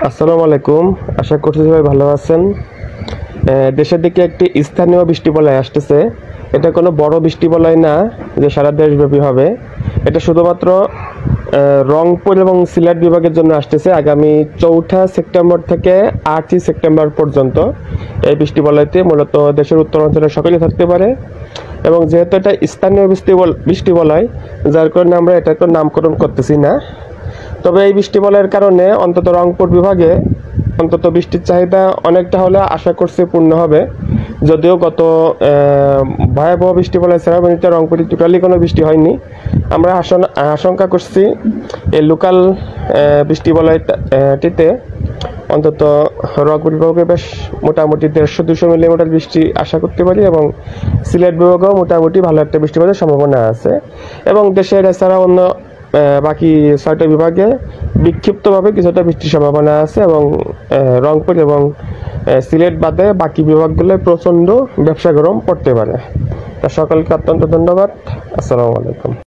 আসসালামু আলাইকুম। আশা করছি সবাই ভালো আছেন। দেশের দিকে একটি স্থানীয় বৃষ্টি বলয় আসতেছে। এটা কোনো বড় বৃষ্টি বলয় না যে সারা দেশব্যাপী হবে। এটা শুধুমাত্র রংপুর এবং সিলেট বিভাগের জন্য আসতেছে। আগামী ৪ সেপ্টেম্বর থেকে ৮ সেপ্টেম্বর পর্যন্ত এই বৃষ্টি বলয়তে মূলত দেশের উত্তরাঞ্চলে সকলেই থাকতে পারে। এবং যেহেতু এটা স্থানীয় বৃষ্টি বলয়, যার কারণে আমরা এটাকে নামকরণ করতেছি না। তবে এই বৃষ্টি বলয়ের কারণে অন্তত রংপুর বিভাগে অন্তত বৃষ্টির চাহিদা অনেকটা হলে আশা করছি পূর্ণ হবে। যদিও গত ভয়াবহ বৃষ্টি বলয় সেরাবনীতে রংপুরে টোটালি কোনো বৃষ্টি হয়নি। আমরা আশঙ্কা করছি এই লোকাল বৃষ্টি বলয়টিতে অন্তত রংপুর বিভাগে বেশ মোটামুটি ১৫০-২০০ মিলিমিটার বৃষ্টি আশা করতে পারি, এবং সিলেট বিভাগেও মোটামুটি ভালো একটা বৃষ্টিপাতের সম্ভাবনা আছে। এবং দেশের এছাড়া অন্য বাকি ৬টা বিভাগে বিক্ষিপ্তভাবে কিছুটা বৃষ্টির সম্ভাবনা আছে, এবং রংপুর এবং সিলেট বাদে বাকি বিভাগগুলোয় প্রচণ্ড ব্যবসা গরম পড়তে পারে। তা সকলকে অত্যন্ত ধন্যবাদ। আসসালামু আলাইকুম।